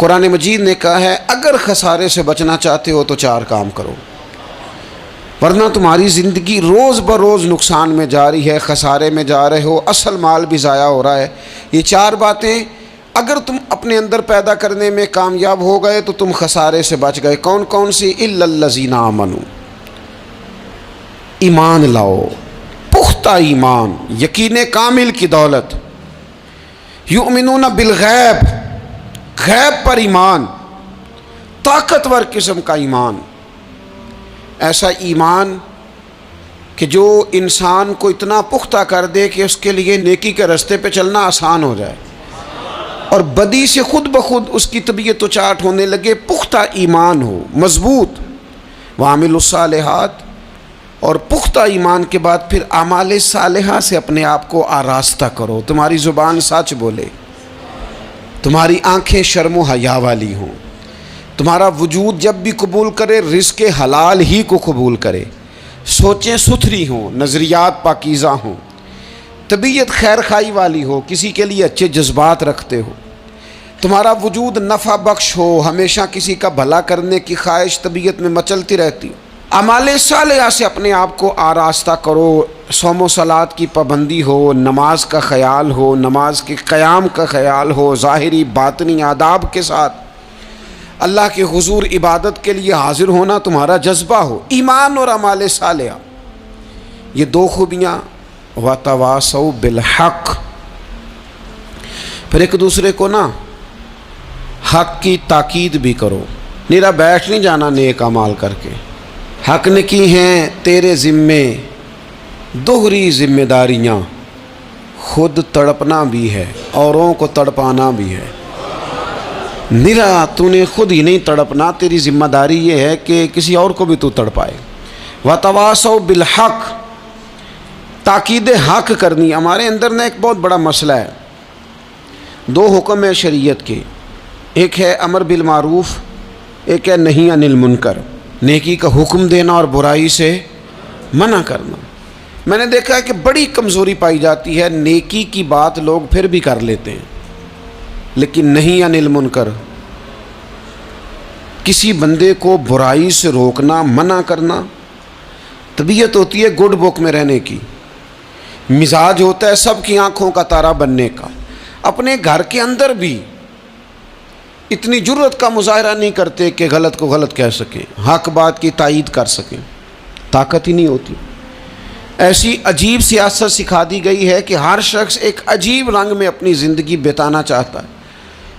قرآن مجید نے کہا ہے اگر خسارے سے بچنا چاہتے ہو تو 4 کام کرو، ورنہ تمہاری زندگی روز بروز نقصان میں جا رہی ہے، خسارے میں جا رہے ہو، اصل مال بھی ضائع ہو رہا ہے۔ یہ 4 باتیں اگر تم اپنے اندر پیدا کرنے میں کامیاب ہو گئے تو تم خسارے سے بچ گئے۔ کون کون سی؟ الا الذین آمنوا، ایمان لاؤ، پختہ ایمان، یقین کامل کی دولت، یؤمنون بالغیب، غیب پر ایمان، طاقتور قسم کا ایمان، ایسا ایمان کہ جو انسان کو اتنا پختہ کر دے کہ اس کے لیے نیکی کے راستے پہ چلنا آسان ہو جائے اور بدی سے خود بخود اس کی طبیعت و چاٹ ہونے لگے۔ پختہ ایمان ہو، مضبوط، وعاملوا الصالحات، اور پختہ ایمان کے بعد پھر اعمال صالحہ سے اپنے آپ کو آراستہ کرو۔ تمہاری زبان سچ بولے، تمہاری آنکھیں شرم و حیا والی ہوں، تمہارا وجود جب بھی قبول کرے رزق حلال ہی کو قبول کرے، سوچیں ستھری ہوں، نظریات پاکیزہ ہوں، طبیعت خیر خائی والی ہو، کسی کے لیے اچھے جذبات رکھتے ہو، تمہارا وجود نفع بخش ہو، ہمیشہ کسی کا بھلا کرنے کی خواہش طبیعت میں مچلتی رہتی ہو۔ اعمال صالحہ سے اپنے آپ کو آراستہ کرو، صوم و صلات کی پابندی ہو، نماز کا خیال ہو، نماز کے قیام کا خیال ہو، ظاہری باطنی آداب کے ساتھ اللہ کے حضور عبادت کے لیے حاضر ہونا تمہارا جذبہ ہو۔ ایمان اور اعمال صالحہ، یہ 2 خوبیاں، وتواصوا بالحق، پھر ایک دوسرے کو نا حق کی تاکید بھی کرو، نیرا بیٹھ نہیں جانا نیک اعمال کر کے۔ حق نے کی ہیں تیرے ذمے دوہری ذمہ داریاں، خود تڑپنا بھی ہے، اوروں کو تڑپانا بھی ہے۔ نیرا تو نے خود ہی نہیں تڑپنا، تیری ذمہ داری یہ ہے کہ کسی اور کو بھی تو تڑپائے۔ وتواصوا بالحق، تاکید حق کرنی۔ ہمارے اندر نا ایک بہت بڑا مسئلہ ہے، 2 حکم ہے شریعت کے، ایک ہے امر بالمعروف، ایک ہے نہی عن المنکر، نیکی کا حکم دینا اور برائی سے منع کرنا۔ میں نے دیکھا ہے کہ بڑی کمزوری پائی جاتی ہے، نیکی کی بات لوگ پھر بھی کر لیتے ہیں لیکن نہی عن المنکر، کسی بندے کو برائی سے روکنا، منع کرنا، طبیعت ہوتی ہے گڈ بک میں رہنے کی، مزاج ہوتا ہے سب کی آنکھوں کا تارا بننے کا۔ اپنے گھر کے اندر بھی اتنی جرت کا مظاہرہ نہیں کرتے کہ غلط کو غلط کہہ سکیں، حق بات کی تائید کر سکیں، طاقت ہی نہیں ہوتی۔ ایسی عجیب سیاست سکھا دی گئی ہے کہ ہر شخص ایک عجیب رنگ میں اپنی زندگی بتانا چاہتا ہے۔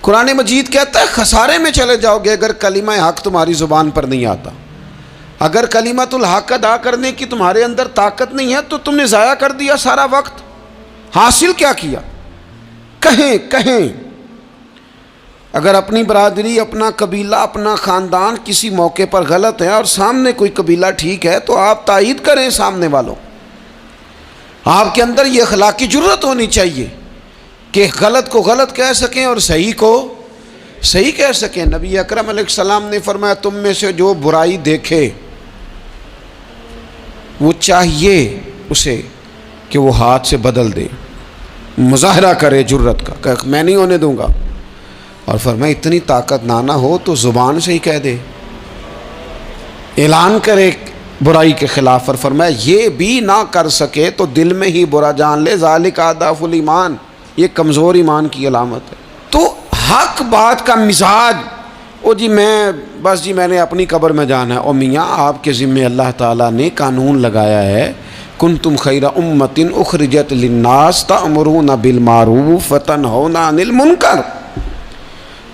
قرآن مجید کہتا ہے خسارے میں چلے جاؤ گے اگر کلمہ حق تمہاری زبان پر نہیں آتا، اگر کلمۃ الحق ادا کرنے کی تمہارے اندر طاقت نہیں ہے تو تم نے ضائع کر دیا سارا وقت، حاصل کیا کیا؟ کہیں اگر اپنی برادری، اپنا قبیلہ، اپنا خاندان کسی موقع پر غلط ہے اور سامنے کوئی قبیلہ ٹھیک ہے تو آپ تائید کریں سامنے والوں، آپ کے اندر یہ اخلاقی جرت ہونی چاہیے کہ غلط کو غلط کہہ سکیں اور صحیح کو صحیح کہہ سکیں۔ نبی اکرم علیہ السلام نے فرمایا تم میں سے جو برائی دیکھے وہ چاہیے اسے کہ وہ ہاتھ سے بدل دے، مظاہرہ کرے جرت کا کہ میں نہیں ہونے دوں گا، اور فرمایا اتنی طاقت نہ ہو تو زبان سے ہی کہہ دے، اعلان کرے برائی کے خلاف، اور فرمایا یہ بھی نہ کر سکے تو دل میں ہی برا جان لے، ذالک اضعف الایمان، یہ کمزور ایمان کی علامت ہے۔ تو حق بات کا مزاج، او جی میں نے اپنی قبر میں جانا ہے، او میاں آپ کے ذمہ اللہ تعالیٰ نے قانون لگایا ہے، کنتم خیر امۃ اخرجت للناس تأمرون بالمعروف وتنہون عن المنکر،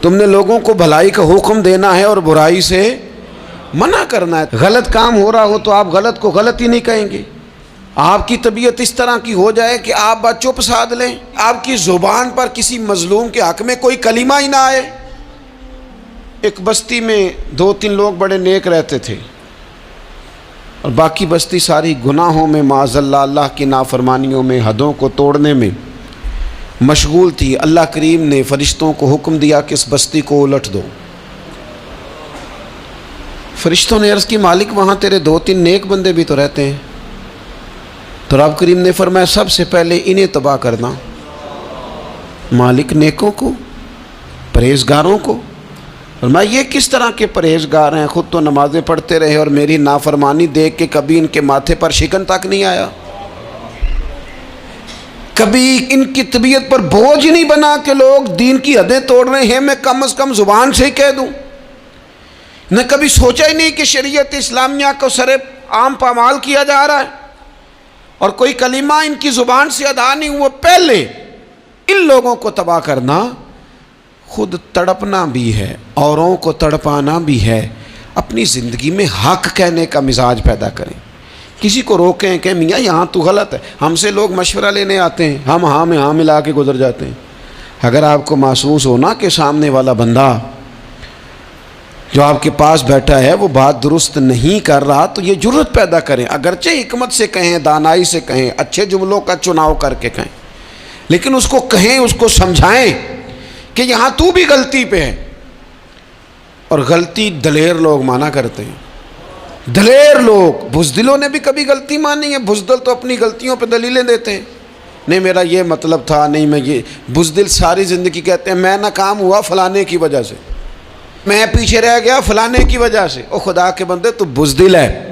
تم نے لوگوں کو بھلائی کا حکم دینا ہے اور برائی سے منع کرنا ہے۔ غلط کام ہو رہا ہو تو آپ غلط کو غلط ہی نہیں کہیں گے، آپ کی طبیعت اس طرح کی ہو جائے کہ آپ بات چپ سادھ لیں، آپ کی زبان پر کسی مظلوم کے حق میں کوئی کلمہ ہی نہ آئے۔ ایک بستی میں 2-3 لوگ بڑے نیک رہتے تھے اور باقی بستی ساری گناہوں میں، معاذ اللہ کی نافرمانیوں میں، حدوں کو توڑنے میں مشغول تھی۔ اللہ کریم نے فرشتوں کو حکم دیا کہ اس بستی کو الٹ دو۔ فرشتوں نے عرض کی مالک وہاں تیرے 2-3 نیک بندے بھی تو رہتے ہیں، تو رب کریم نے فرمایا سب سے پہلے انہیں تباہ کرنا۔ مالک نیکوں کو، پرہیزگاروں کو، فرمایا یہ کس طرح کے پرہیزگار ہیں، خود تو نمازیں پڑھتے رہے اور میری نافرمانی دیکھ کے کبھی ان کے ماتھے پر شکن تک نہیں آیا، کبھی ان کی طبیعت پر بوجھ نہیں بنا کہ لوگ دین کی حدیں توڑ رہے ہیں میں کم از کم زبان سے ہی کہہ دوں، نہ کبھی سوچا ہی نہیں کہ شریعت اسلامیہ کو سر عام پامال کیا جا رہا ہے اور کوئی کلمہ ان کی زبان سے ادا نہیں ہوا۔ پہلے ان لوگوں کو تباہ کرنا خود تڑپنا بھی ہے، اوروں کو تڑپانا بھی ہے، اپنی زندگی میں حق کہنے کا مزاج پیدا کریں، کسی کو روکیں کہ میاں یہاں تو غلط ہے۔ ہم سے لوگ مشورہ لینے آتے ہیں، ہم ہاں میں ہاں ملا کے گزر جاتے ہیں۔ اگر آپ کو محسوس ہونا کہ سامنے والا بندہ جو آپ کے پاس بیٹھا ہے وہ بات درست نہیں کر رہا تو یہ جرت پیدا کریں، اگرچہ حکمت سے کہیں، دانائی سے کہیں، اچھے جملوں کا چناؤ کر کے کہیں، لیکن اس کو کہیں، اس کو سمجھائیں کہ یہاں تو بھی غلطی پہ ہے۔ اور غلطی دلیر لوگ مانا کرتے ہیں، دلیر لوگ، بزدلوں نے بھی کبھی غلطی مانی ہے؟ بزدل تو اپنی غلطیوں پہ دلیلیں دیتے ہیں، نہیں میرا یہ مطلب تھا، نہیں میں یہ۔ بزدل ساری زندگی کہتے ہیں میں ناکام ہوا فلانے کی وجہ سے، میں پیچھے رہ گیا فلانے کی وجہ سے۔ او خدا کے بندے تو بزدل ہے،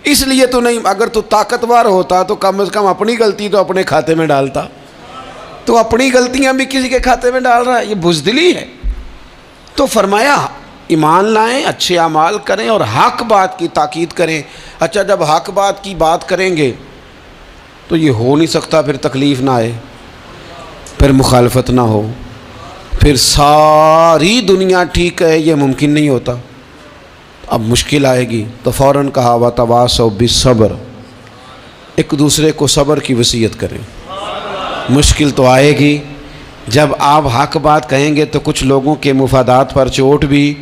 اس لیے تو نہیں، اگر تو طاقتور ہوتا تو کم از کم اپنی غلطی تو اپنے کھاتے میں ڈالتا، تو اپنی غلطیاں بھی کسی کے کھاتے میں ڈال رہا ہے، یہ بزدلی ہے۔ تو فرمایا ایمان لائیں، اچھے اعمال کریں اور حق بات کی تاکید کریں۔ اچھا جب حق بات کی بات کریں گے تو یہ ہو نہیں سکتا پھر تکلیف نہ آئے، پھر مخالفت نہ ہو، پھر ساری دنیا ٹھیک ہے، یہ ممکن نہیں ہوتا۔ اب مشکل آئے گی تو فوراً کہا وَتَوَاصَوْا بِالصَّبْرِ، ایک دوسرے کو صبر کی وصیت کریں۔ مشکل تو آئے گی، جب آپ حق بات کہیں گے تو کچھ لوگوں کے مفادات پر چوٹ بھی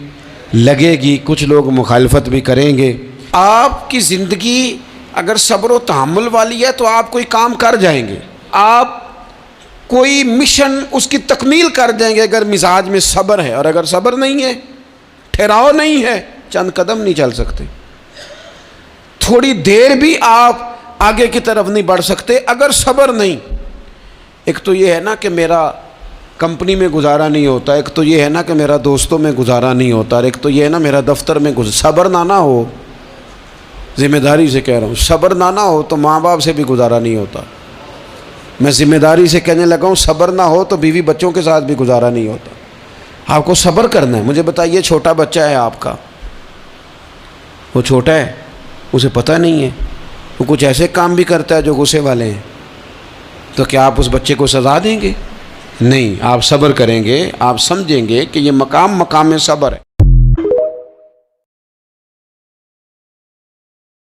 لگے گی، کچھ لوگ مخالفت بھی کریں گے۔ آپ کی زندگی اگر صبر و تحمل والی ہے تو آپ کوئی کام کر جائیں گے، آپ کوئی مشن اس کی تکمیل کر دیں گے اگر مزاج میں صبر ہے، اور اگر صبر نہیں ہے، ٹھہراؤ نہیں ہے، چند قدم نہیں چل سکتے، تھوڑی دیر بھی آپ آگے کی طرف نہیں بڑھ سکتے اگر صبر نہیں۔ ایک تو یہ ہے نا کہ میرا کمپنی میں گزارا نہیں ہوتا، ایک تو یہ ہے نا کہ میرا دوستوں میں گزارا نہیں ہوتا، اور ایک تو یہ ہے نا میرا دفتر میں صبر نہ ہو، ذمہ داری سے کہہ رہا ہوں، صبر نہ ہو تو ماں باپ سے بھی گزارا نہیں ہوتا۔ میں ذمہ داری سے کہنے لگا ہوں صبر نہ ہو تو بیوی بچوں کے ساتھ بھی گزارا نہیں ہوتا۔ آپ کو صبر کرنا ہے۔ مجھے بتائیے چھوٹا بچہ ہے آپ کا، وہ چھوٹا ہے، اسے پتہ نہیں ہے، وہ کچھ ایسے کام بھی کرتا ہے جو غصے والے ہیں، تو کیا آپ اس بچے کو سزا دیں گے؟ نہیں، آپ صبر کریں گے، آپ سمجھیں گے کہ یہ مقام صبر ہے۔